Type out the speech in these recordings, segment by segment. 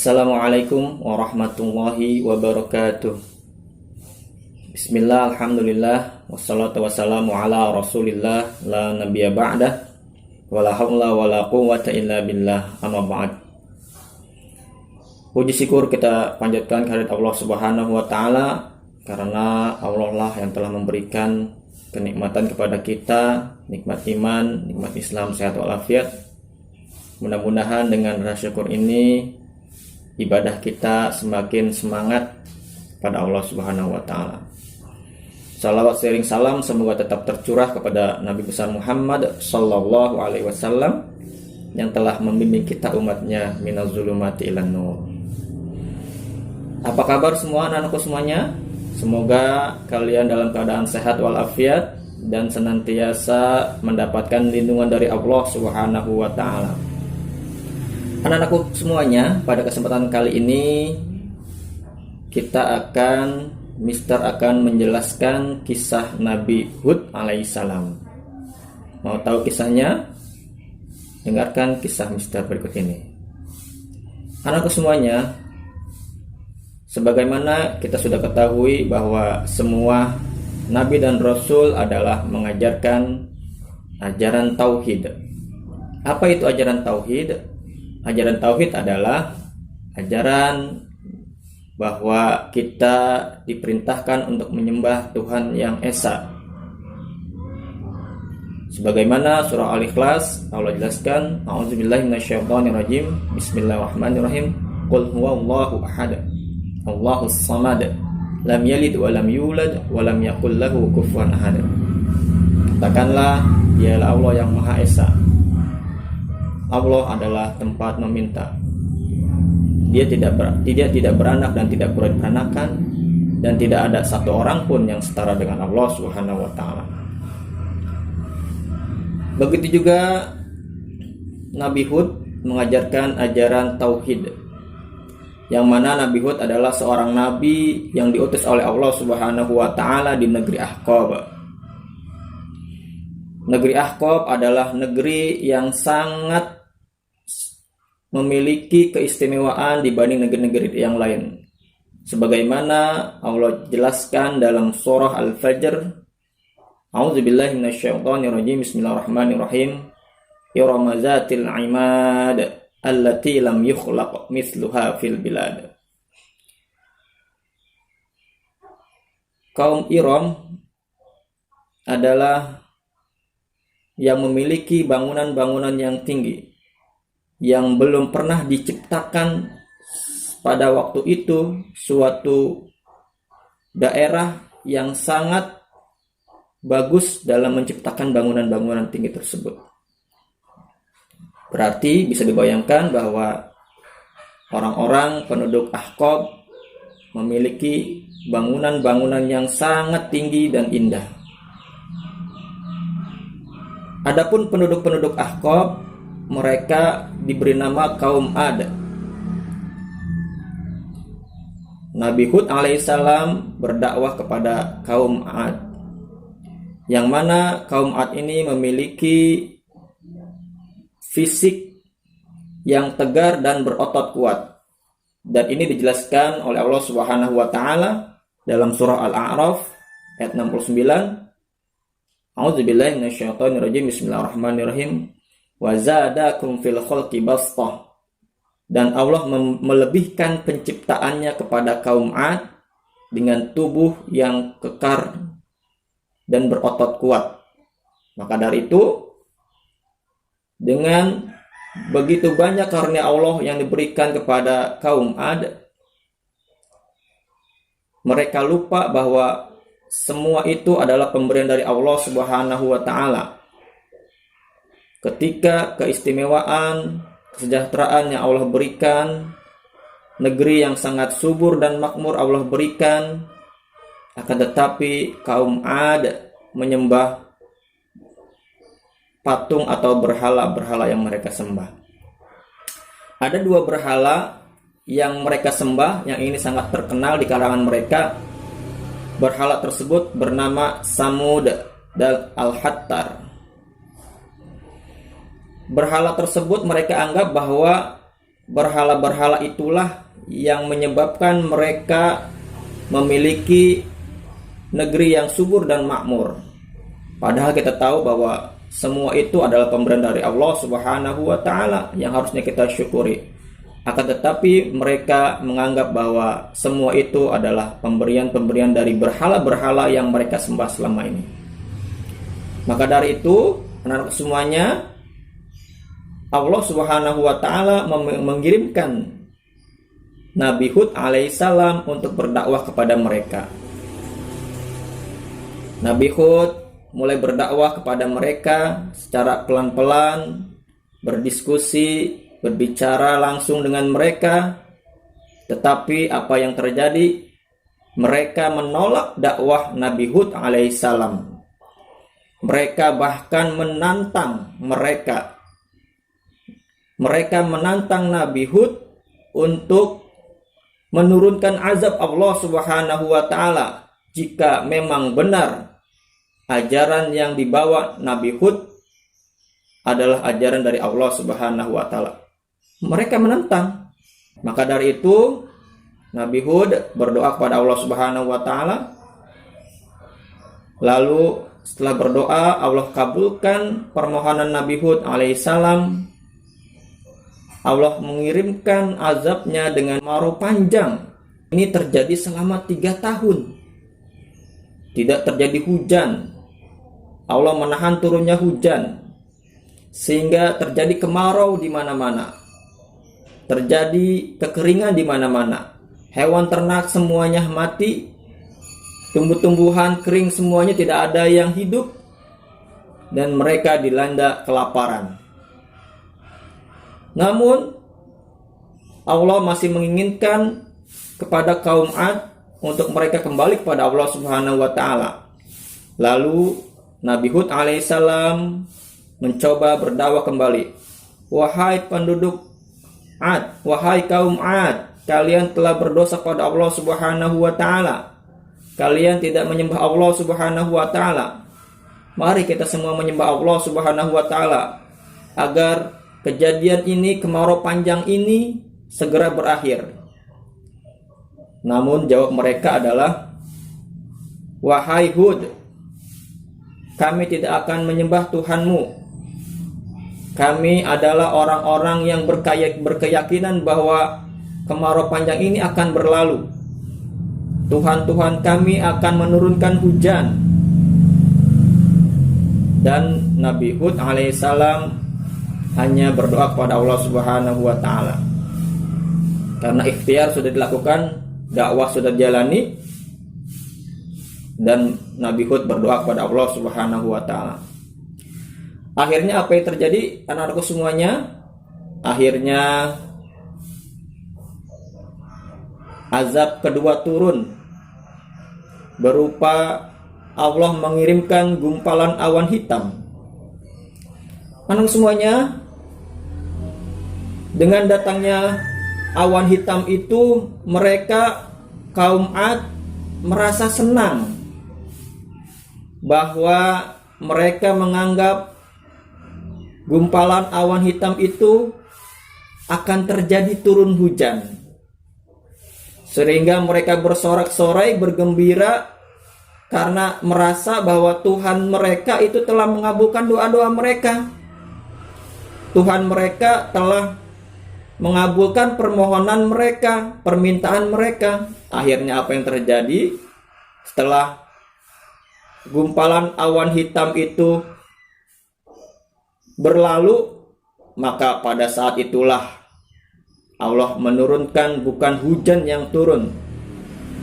Assalamualaikum warahmatullahi wabarakatuh. Bismillah, alhamdulillah, wassalatu wassalamu ala rasulillah, la nabiyya ba'dah, wala hawla wala quwwata illa billah, amma ba'd. Puji syukur kita panjatkan kehadirat Allah Subhanahu wa taala, karena Allah lah yang telah memberikan kenikmatan kepada kita, nikmat iman, nikmat Islam, sehat walafiat. Mudah-mudahan dengan rasa syukur ini ibadah kita semakin semangat pada Allah Subhanahu wa taala. Salawat sering salam semoga tetap tercurah kepada Nabi besar Muhammad sallallahu alaihi wasallam yang telah membimbing kita umatnya minaz zulumati ilan nur. Apa kabar semua anak-anakku semuanya? Semoga kalian dalam keadaan sehat walafiat dan senantiasa mendapatkan lindungan dari Allah Subhanahu wa taala. Anak-anakku semuanya, pada kesempatan kali ini Mister akan menjelaskan kisah Nabi Hud alaihissalam. Mau tahu kisahnya? Dengarkan kisah Mister berikut ini. Anak-anakku semuanya, sebagaimana kita sudah ketahui bahwa semua Nabi dan Rasul adalah mengajarkan ajaran Tauhid. Apa itu ajaran Tauhid? Ajaran Tauhid adalah ajaran bahwa kita diperintahkan untuk menyembah Tuhan yang Esa. Sebagaimana surah Al-Ikhlas Allah jelaskan, A'udzubillahi minasyaitonirrajim, Bismillahirrahmanirrahim, Qul huwallahu ahad, Allahus samad, lam yalid wa lam yulad wa lam yakul lahu kufuwan ahad. Katakanlah, dialah Allah yang Maha Esa. Allah adalah tempat meminta. Dia tidak beranak dan tidak beranakan, dan tidak ada satu orang pun yang setara dengan Allah Subhanahu wa taala. Begitu juga Nabi Hud mengajarkan ajaran tauhid, yang mana Nabi Hud adalah seorang nabi yang diutus oleh Allah Subhanahu wa taala di negeri Ahqab. Negeri Ahqab adalah negeri yang sangat memiliki keistimewaan dibanding negeri-negeri yang lain. Sebagaimana Allah jelaskan dalam surah Al-Fajr, A'udzubillahi minasyaitonirrajim, Bismillahirrahmanirrahim, Irama zatil imad allati lam yukhlaq mithluha fil bilad. Kaum Iram adalah yang memiliki bangunan-bangunan yang tinggi, yang belum pernah diciptakan pada waktu itu, suatu daerah yang sangat bagus dalam menciptakan bangunan-bangunan tinggi tersebut. Berarti bisa dibayangkan bahwa orang-orang penduduk Ahqab memiliki bangunan-bangunan yang sangat tinggi dan indah. Adapun penduduk-penduduk Ahqab, mereka diberi nama kaum Ad. Nabi Hud alaihissalam berdakwah kepada kaum Ad, yang mana kaum Ad ini memiliki fisik yang tegar dan berotot kuat. Dan ini dijelaskan oleh Allah Subhanahu wa taala dalam surah Al-A'raf ayat 69. A'udzubillahi minasyaitonirrajim, Bismillahirrahmanirrahim, wa zadakum fil khalqi bastah. Dan Allah melebihkan penciptaannya kepada kaum Ad dengan tubuh yang kekar dan berotot kuat. Maka dari itu, dengan begitu banyak karunia Allah yang diberikan kepada kaum Ad, mereka lupa bahwa semua itu adalah pemberian dari Allah Subhanahu wa taala. Ketika keistimewaan, kesejahteraan yang Allah berikan, negeri yang sangat subur dan makmur Allah berikan, akan tetapi kaum Ad menyembah patung atau berhala-berhala yang mereka sembah. Ada dua berhala yang mereka sembah, yang ini sangat terkenal di kalangan mereka. Berhala tersebut bernama Samud dan Al-Hattar. Berhala tersebut mereka anggap bahwa berhala-berhala itulah yang menyebabkan mereka memiliki negeri yang subur dan makmur. Padahal kita tahu bahwa semua itu adalah pemberian dari Allah Subhanahu wa taala yang harusnya kita syukuri. Akan tetapi mereka menganggap bahwa semua itu adalah pemberian-pemberian dari berhala-berhala yang mereka sembah selama ini. Maka dari itu, anak-anak semuanya, Allah Subhanahu wa taala mengirimkan Nabi Hud alaihissalam untuk berdakwah kepada mereka. Nabi Hud mulai berdakwah kepada mereka secara pelan-pelan, berdiskusi, berbicara langsung dengan mereka. Tetapi apa yang terjadi? Mereka menolak dakwah Nabi Hud alaihissalam. Mereka bahkan menantang mereka. Mereka menantang Nabi Hud untuk menurunkan azab Allah Subhanahu wa taala jika memang benar ajaran yang dibawa Nabi Hud adalah ajaran dari Allah Subhanahu wa taala. Mereka menentang. Maka dari itu Nabi Hud berdoa kepada Allah Subhanahu wa taala. Lalu setelah berdoa, Allah kabulkan permohonan Nabi Hud alaihissalam. Allah mengirimkan azabnya dengan kemarau panjang. Ini terjadi selama 3 tahun. Tidak terjadi hujan. Allah menahan turunnya hujan sehingga terjadi kemarau di mana-mana. Terjadi kekeringan di mana-mana. Hewan ternak semuanya mati. Tumbuh-tumbuhan kering semuanya, tidak ada yang hidup. Dan mereka dilanda kelaparan. Namun Allah masih menginginkan kepada kaum Ad untuk mereka kembali kepada Allah Subhanahu wa taala. Lalu Nabi Hud alaihissalam mencoba berdakwah kembali. Wahai penduduk Ad, wahai kaum Ad, kalian telah berdosa pada Allah Subhanahu wa taala. Kalian tidak menyembah Allah Subhanahu wa taala. Mari kita semua menyembah Allah Subhanahu wa taala agar kejadian ini, kemarau panjang ini segera berakhir. Namun jawab mereka adalah, wahai Hud, kami tidak akan menyembah Tuhanmu. Kami adalah orang-orang yang berkeyakinan bahwa kemarau panjang ini akan berlalu. Tuhan-Tuhan kami akan menurunkan hujan. Dan Nabi Hud alaihissalam hanya berdoa kepada Allah Subhanahu wa taala. Karena ikhtiar sudah dilakukan, dakwah sudah dijalani, dan Nabi Hud berdoa kepada Allah Subhanahu wa taala. Akhirnya apa yang terjadi, anak-anakku semuanya? Akhirnya azab kedua turun, berupa Allah mengirimkan gumpalan awan hitam. Anak semuanya, dengan datangnya awan hitam itu, mereka kaum Ad merasa senang bahwa mereka menganggap gumpalan awan hitam itu akan terjadi turun hujan, sehingga mereka bersorak-sorai, bergembira karena merasa bahwa Tuhan mereka itu telah mengabulkan doa-doa mereka. Tuhan mereka telah mengabulkan permohonan mereka, permintaan mereka. Akhirnya apa yang terjadi setelah gumpalan awan hitam itu berlalu? Maka pada saat itulah Allah menurunkan bukan hujan yang turun,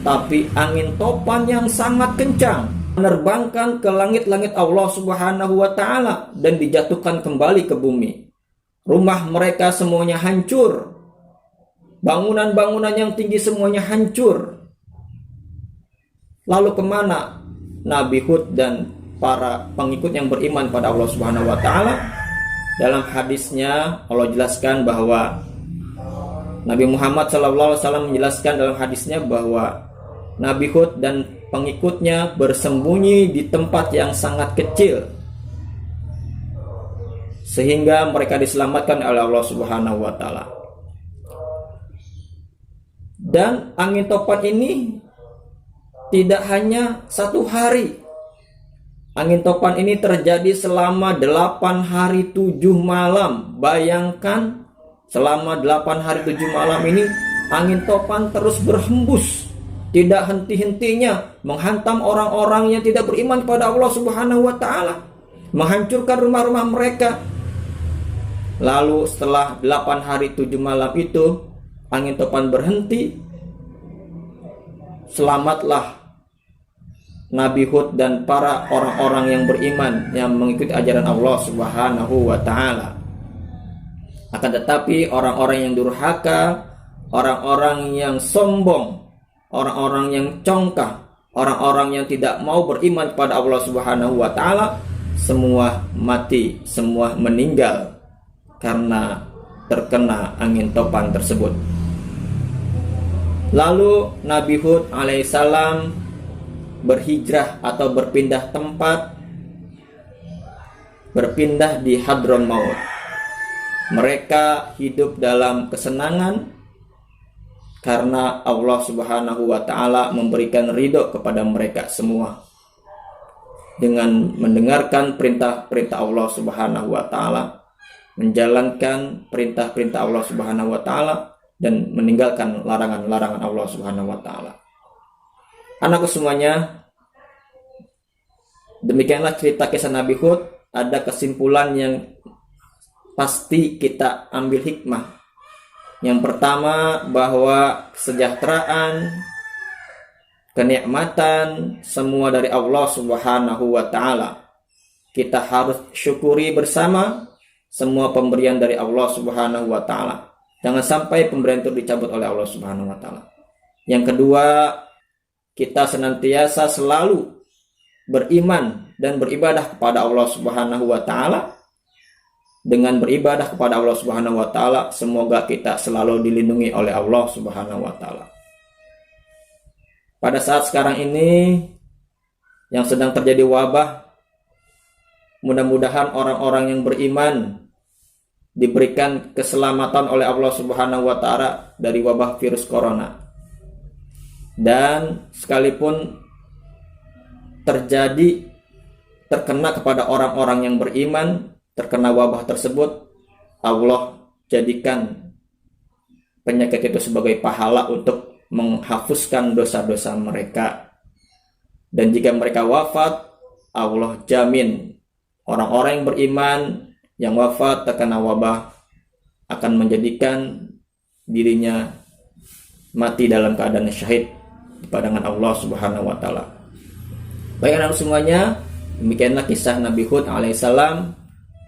tapi angin topan yang sangat kencang, menerbangkan ke langit-langit Allah Subhanahu wa taala dan dijatuhkan kembali ke bumi. Rumah mereka semuanya hancur. Bangunan-bangunan yang tinggi semuanya hancur. Lalu kemana Nabi Hud dan para pengikut yang beriman pada Allah Subhanahu wa taala? Dalam hadisnya Allah jelaskan bahwa Nabi Muhammad SAW menjelaskan dalam hadisnya bahwa Nabi Hud dan pengikutnya bersembunyi di tempat yang sangat kecil sehingga mereka diselamatkan oleh Allah Subhanahu wa taala. Dan angin topan ini tidak hanya 1 hari. Angin topan ini terjadi selama 8 hari 7 malam. Bayangkan, selama 8 hari 7 malam ini angin topan terus berhembus, tidak henti-hentinya, menghantam orang-orang yang tidak beriman kepada Allah Subhanahu wa taala, menghancurkan rumah-rumah mereka. Lalu setelah 8 hari 7 malam itu angin topan berhenti, selamatlah Nabi Hud dan para orang-orang yang beriman yang mengikuti ajaran Allah Subhanahu wa taala. Akan tetapi orang-orang yang durhaka, orang-orang yang sombong, orang-orang yang congkak, orang-orang yang tidak mau beriman kepada Allah Subhanahu wa taala, semua mati, semua meninggal karena terkena angin topan tersebut. Lalu Nabi Hud alaihissalam berhijrah atau berpindah tempat, berpindah di Hadron Maut. Mereka hidup dalam kesenangan karena Allah Subhanahu wa taala memberikan ridho kepada mereka semua dengan mendengarkan perintah-perintah Allah Subhanahu wa taala, menjalankan perintah-perintah Allah Subhanahu wa taala, dan meninggalkan larangan-larangan Allah Subhanahu wa taala. Anakku semuanya, demikianlah cerita kisah Nabi Hud. Ada kesimpulan yang pasti kita ambil hikmah. Yang pertama, bahwa kesejahteraan, kenikmatan semua dari Allah Subhanahu wa taala. Kita harus syukuri bersama semua pemberian dari Allah Subhanahu wa taala. Jangan sampai pemberian itu dicabut oleh Allah Subhanahu wa taala. Yang kedua, kita senantiasa selalu beriman dan beribadah kepada Allah Subhanahu wa taala. Dengan beribadah kepada Allah Subhanahu wa taala, semoga kita selalu dilindungi oleh Allah Subhanahu wa taala. Pada saat sekarang ini yang sedang terjadi wabah, mudah-mudahan orang-orang yang beriman diberikan keselamatan oleh Allah Subhanahu wa taala dari wabah virus corona. Dan sekalipun terkena kepada orang-orang yang beriman, terkena wabah tersebut, Allah jadikan penyakit itu sebagai pahala untuk menghapuskan dosa-dosa mereka. Dan jika mereka wafat, Allah jamin orang-orang yang beriman yang wafat terkena wabah akan menjadikan dirinya mati dalam keadaan syahid di padangan Allah Subhanahu wa taala. Baik anak semuanya, demikianlah kisah Nabi Hud alaihissalam.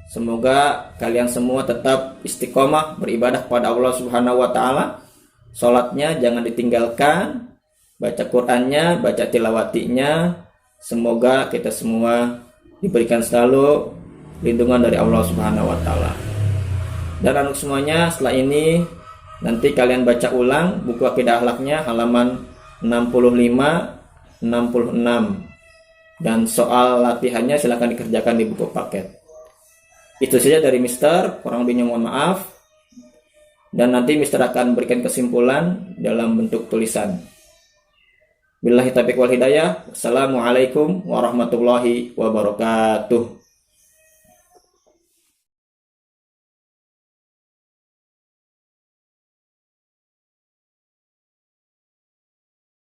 Semoga kalian semua tetap istiqomah beribadah kepada Allah Subhanahu wa taala. Salatnya jangan ditinggalkan, baca Qur'annya, baca tilawatinya. Semoga kita semua diberikan selalu lindungan dari Allah Subhanahu wa taala. Dan anak semuanya, setelah ini nanti kalian baca ulang buku Aqidah Akhlaknya halaman 65, 66. Dan soal latihannya silahkan dikerjakan di buku paket. Itu saja dari Mister, kurang lebihnya mohon maaf. Dan nanti Mister akan berikan kesimpulan dalam bentuk tulisan. Billahi taufiq wal hidayah. Wassalamualaikum warahmatullahi wabarakatuh.